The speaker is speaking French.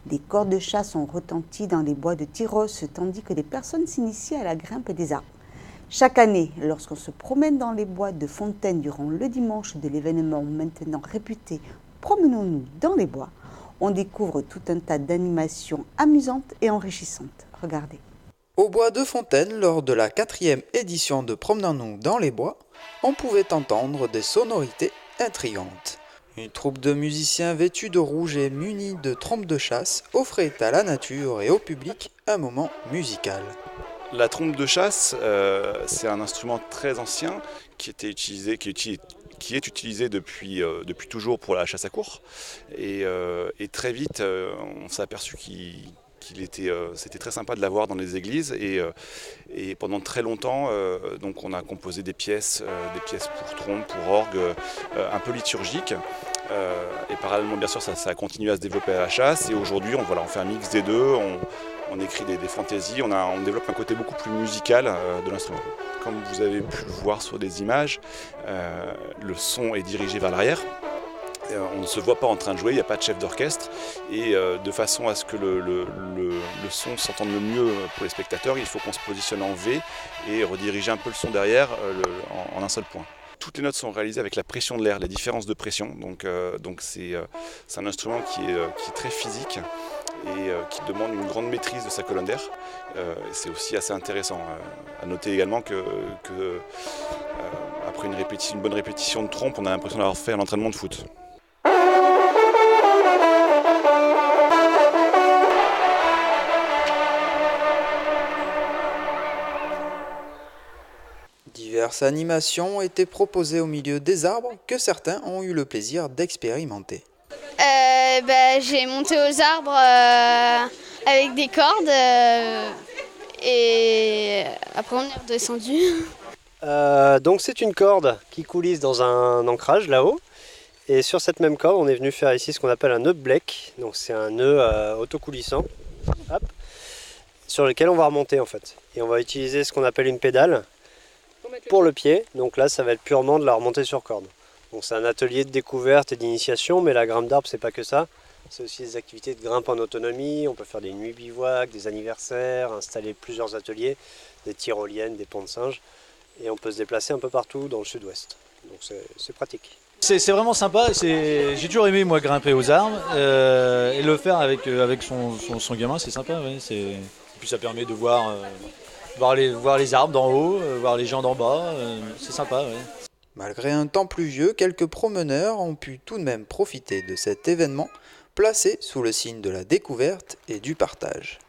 Des cordes de chasse ont retenti dans les bois de Tyros, tandis que des personnes s'initient à la grimpe des arbres. Chaque année, lorsqu'on se promène dans les bois de Fontaine durant le dimanche de l'événement maintenant réputé Promenons-nous dans les bois, on découvre tout un tas d'animations amusantes et enrichissantes. Regardez. Au bois de Fontaine, lors de la 4e édition de Promenons-nous dans les bois, on pouvait entendre des sonorités intrigantes. Une troupe de musiciens vêtus de rouge et munis de trompes de chasse offrait à la nature et au public un moment musical. La trompe de chasse, c'est un instrument très ancien qui est utilisé depuis toujours pour la chasse à courre. Et très vite, on s'est aperçu c'était très sympa de l'avoir dans les églises. Et pendant très longtemps, donc on a composé des pièces pour trompe, pour orgue, un peu liturgiques. Et parallèlement, bien sûr, ça a continué à se développer à la chasse. Et aujourd'hui, on fait un mix des deux. On écrit des fantaisies, on développe un côté beaucoup plus musical de l'instrument. Comme vous avez pu le voir sur des images, le son est dirigé vers l'arrière. On ne se voit pas en train de jouer, il n'y a pas de chef d'orchestre. Et de façon à ce que le son s'entende le mieux pour les spectateurs, il faut qu'on se positionne en V et rediriger un peu le son derrière en un seul point. Toutes les notes sont réalisées avec la pression de l'air, les différences de pression. Donc c'est un instrument qui est très physique et qui demande une grande maîtrise de sa colonne d'air. C'est aussi assez intéressant. À noter également que après une bonne répétition de trompe, on a l'impression d'avoir fait un entraînement de foot. Diverses animations étaient proposées au milieu des arbres que certains ont eu le plaisir d'expérimenter. J'ai monté aux arbres avec des cordes et après on est redescendu. Donc c'est une corde qui coulisse dans un ancrage là-haut. Et sur cette même corde, on est venu faire ici ce qu'on appelle un nœud de bleck. Donc c'est un nœud autocoulissant, hop, sur lequel on va remonter en fait. Et on va utiliser ce qu'on appelle une pédale pour le pied. Donc là, ça va être purement de la remontée sur corde. Donc c'est un atelier de découverte et d'initiation, mais la grimpe d'arbre, c'est pas que ça. C'est aussi des activités de grimpe en autonomie. On peut faire des nuits bivouac, des anniversaires, installer plusieurs ateliers, des tyroliennes, des ponts de singes. Et on peut se déplacer un peu partout dans le sud-ouest. Donc c'est pratique. C'est vraiment sympa, j'ai toujours aimé moi grimper aux arbres et le faire avec son gamin, c'est sympa. Ouais, et puis ça permet de voir les arbres d'en haut, voir les gens d'en bas, c'est sympa. Ouais. Malgré un temps pluvieux, quelques promeneurs ont pu tout de même profiter de cet événement placé sous le signe de la découverte et du partage.